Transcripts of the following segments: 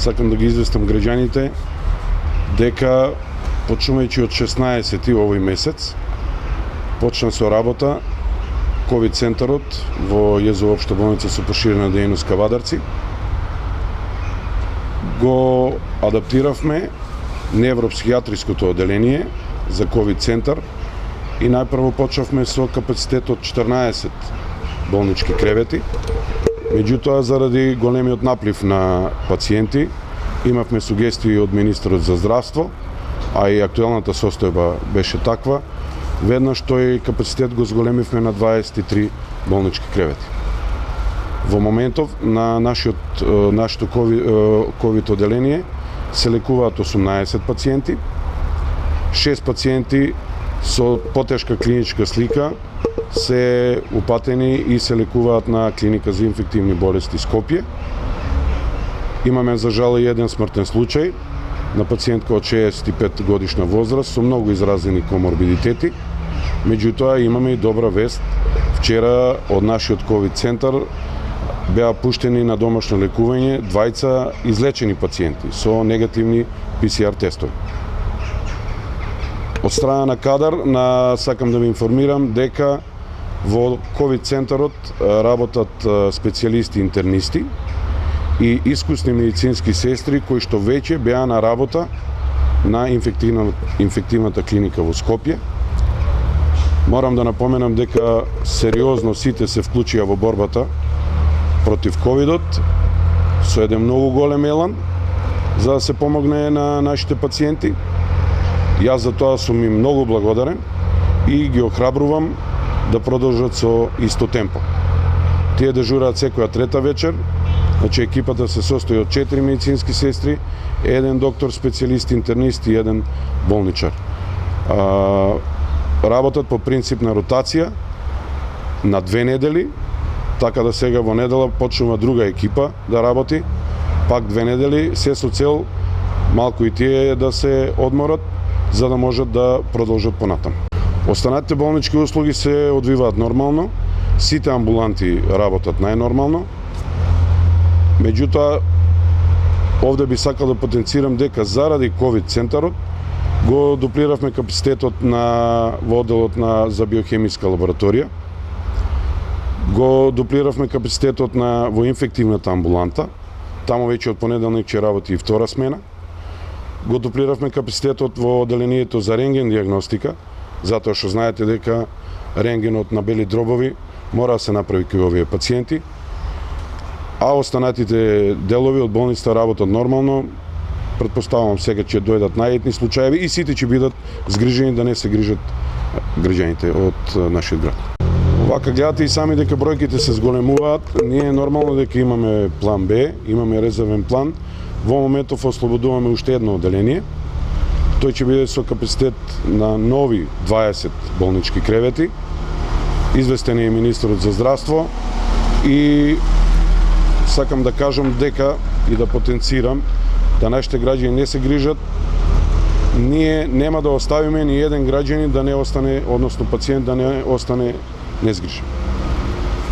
Сакам да ги известам граѓаните дека почнувајќи од 16 овој месец почна со работа ковид центарот во ЈЗО општа болница со поширена дејност Кавадарци. Го адаптиравме невропсихијатриското оделение за ковид центар и најпрво почнавме со капацитет од 14 болнички кревети. Меѓутоа, заради големиот наплив на пациенти, имавме сугестии од министерот за здравство, а и актуелната состојба беше таква, веднаш тој капацитет го зголемивме на 23 болнички кревети. Во моментов на нашето ковид оделение се лекуваат 18 пациенти, 6 пациенти со потешка клиничка слика се упатени и се лекуваат на клиника за инфективни болести Скопје. Имаме за жал и еден смртен случај на пациентка од 65 годишна возраст со многу изразени коморбидитети. Меѓутоа имаме и добра вест. Вчера од нашиот ковид центар беа пуштени на домашно лекување двајца излечени пациенти со негативни ПСР тестови. Од страна на кадар, сакам да ви информирам дека во ковид центарот работат специјалисти интернисти и искусни медицински сестри кои што веќе беа на работа на инфективната клиника во Скопје. Морам да напоменам дека сериозно сите се вклучија во борбата против ковидот со еден многу голем елан за да се помогне на нашите пациенти. Јас за тоа сум им многу благодарен и ги охрабрувам да продолжат со исто темпо. Тие дежураат секоја трета вечер, значи екипата се состои од 4 медицински сестри, еден доктор, специјалист, интернист и еден болничар. Работат по принцип на ротација на 2 недели, така да сега во недела почнува друга екипа да работи, пак 2 недели, се со цел малку и тие да се одморат, за да можат да продолжат понатам. Останатите болнички услуги се одвиваат нормално, сите амбуланти работат најнормално. Меѓутоа, овде би сакал да потенцирам дека заради ковид центарот го дуплиравме капацитетот во одделот за биохемиска лабораторија. Го дуплиравме капацитетот во инфективната амбуланта. Таму веќе од понеделник ќе работи и втора смена. Го дуплиравме капацитетот во оделението за рентген диагностика, затоа што знаете дека рентгенот на бели дробови мора да се направи кај овие пациенти. А останатите делови од болницата работат нормално. Претпоставувам сега ќе дојдат најетни случаеви и сите ќе бидат згрижени да не се грижат граѓаните од нашиот град. Вака гледате и сами дека бројките се зголемуваат. Ние е нормално дека имаме план Б, имаме резервен план. Во моментов ослободуваме уште едно оделение. Тој ќе биде со капацитет на нови 20 болнички кревети. Известен е и министерот за здравство и сакам да кажам дека и да потенцирам да нашите граѓани не се грижат. Ние нема да оставиме ни еден граѓанин да не остане, односно пациент да не остане незгрижен.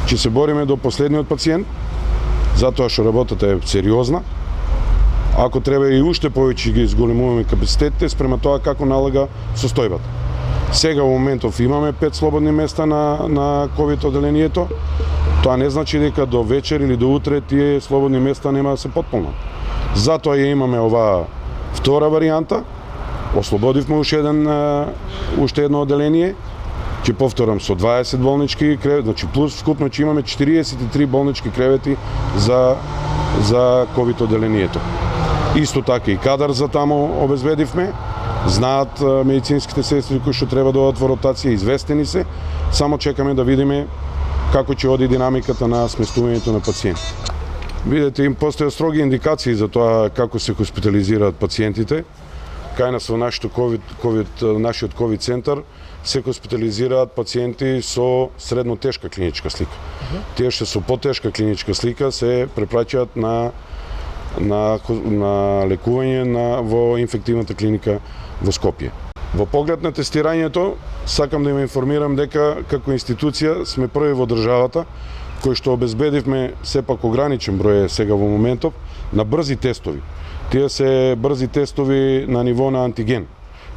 Ќе се бориме до последниот пациент, затоа што работата е сериозна. Ако треба и уште повеќе ги зголемуваме капацитетите спрема тоа како налага состојбата. Сега во моментов имаме 5 слободни места на ковид оделението. Тоа не значи дека до вечер или до утре тие слободни места нема да се потполнат. Затоа ја имаме оваа втора варијанта. Ослободивме уште едно оделение. Ќе повторам со 20 болнички кревети, значи плюс вкупно ќе имаме 43 болнички кревети за ковид оделението. Исто така и кадар за таму обезбедивме. Знаат медицинските сестри кои што треба да одат во ротација, известени се. Само чекаме да видиме како ќе оди динамиката на сместувањето на пациенти. Видете, им постојат строги индикации за тоа како се хоспитализираат пациентите. Кај нас во нашиот ковид центар се хоспитализираат пациенти со средно тешка клиничка слика. Тие што со потешка клиничка слика се препраќаат на лекување во инфективната клиника во Скопје. Во поглед на тестирањето, сакам да им информирам дека како институција сме први во државата кој што обезбедивме сепак ограничен број е сега во моментов на брзи тестови. Тие се брзи тестови на ниво на антиген.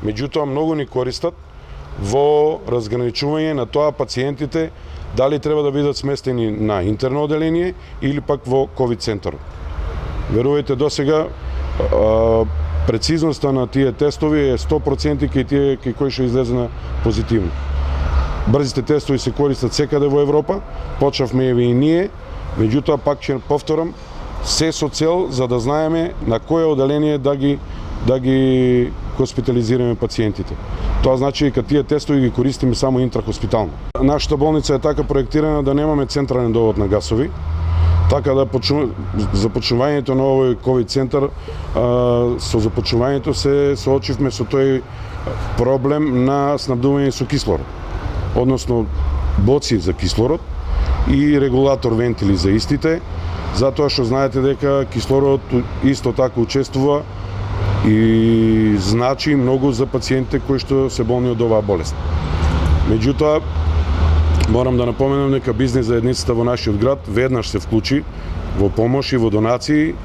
Меѓутоа многу ни користат во разграничување на тоа пациентите дали треба да бидат сместени на интерно оделение или пак во ковид центар. Верувајте, досега прецизноста на тие тестови е 100% кај тие кај кои што излезена позитивно. Брзите тестови се користат секаде во Европа, почнавме и ние, меѓутоа пак ќе повторам, се со цел за да знаеме на кое оделение да ги хоспитализираме пациентите. Тоа значи дека тие тестови ги користиме само интрахоспитално. Нашата болница е така проектирана да немаме централен довод на гасови, така да започнувањето на овој ковид центар, со започнувањето се соочивме со тој проблем на снабдување со кислород, односно боци за кислород и регулатор вентили за истите, затоа што знаете дека кислородот исто така учествува и значи многу за пациентите кои што се болни од оваа болест. Меѓутоа, морам да напоменам дека бизнес заедницата во нашиот град веднаш се вклучи во помош и во донации,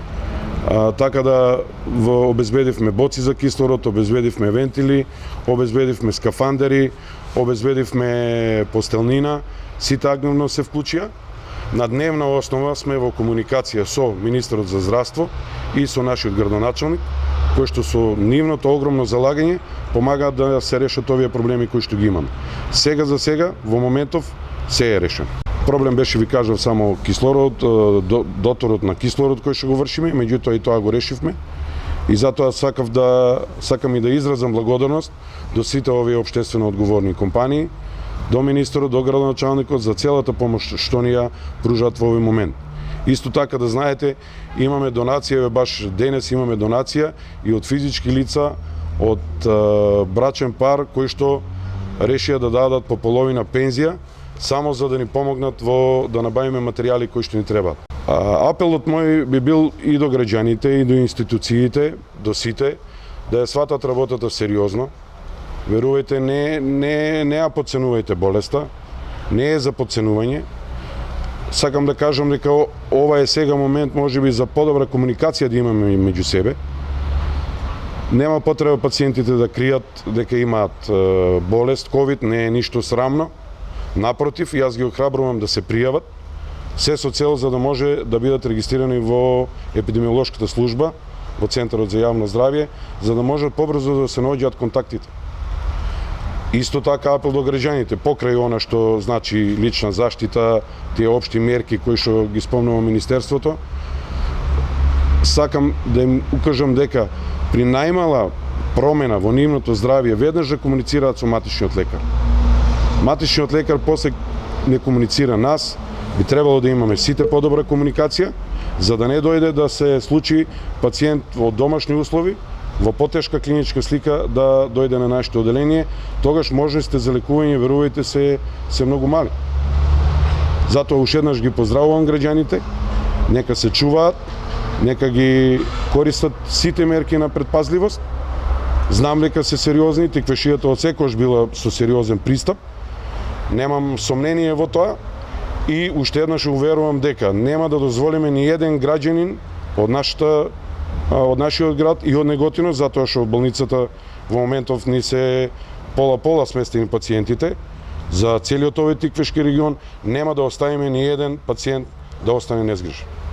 така да обезбедивме боци за кислород, обезбедивме вентили, обезбедивме скафандери, обезбедивме постелнина, сите активно се вклучија. На дневна основа сме во комуникација со министерот за здравство и со нашиот градоначалник, кои што со нивното огромно залагање помагаат да се решат овие проблеми кои што ги имаме. Сега за сега, во моментов, се е решен. Проблем беше, ви кажав, само кислород, доторот на кислород кој што го вршиме, меѓутоа и тоа го решивме. И затоа сакам и да изразам благодарност до сите овие општествено одговорни компании, до министерот, до градоначалникот за целата помош што ни ја пружат во овој момент. Исто така да знаете, имаме донација, баш денес имаме донација и од физички лица, од брачен пар кои што решија да дадат по половина пензија, само за да ни помогнат во да набавиме материјали кои што ни требаат. Апелот мој би бил и до граѓаните, и до институциите, до сите, да ја сватат работата сериозно. Верувајте, не ја подценувајте болеста, не е за подценување. Сакам да кажам дека ова е сега момент можеби за подобра комуникација да имаме меѓу себе. Нема потреба пациентите да кријат дека имаат болест, ковид, не е ништо срамно. Напротив, јас ги охрабрувам да се пријават, се со цел за да може да бидат регистрирани во епидемиолошката служба, во Центарот за јавно здравје, за да можат побрзо да се наоѓаат контактите. Исто така апел до граѓаните, покрај она што значи лична заштита, тие општи мерки кои што ги спомнува Министерството, сакам да им укажам дека при најмала промена во нивното здравје веднаш да комуницираат со матичниот лекар. Матичниот лекар после не комуницира нас, би требало да имаме сите подобра комуникација, за да не дојде да се случи пациент во домашни услови, во потешка клиничка слика да дојде на нашето оделение, тогаш можностите за лекување, верувајте, се многу мали. Затоа уште еднаш ги поздравувам граѓаните, нека се чуваат, нека ги користат сите мерки на предпазливост. Знам дека се сериозни, теквешијата од секојаш била со сериозен пристап. Немам сомнение во тоа и уште еднаш уверувам дека нема да дозволиме ни еден граѓанин од нашиот град и од Неготино, затоа што болницата во моментов ни се пола сместени пациентите, за целиот овој Тиквешки регион нема да оставиме ни еден пациент да остане незгрижен.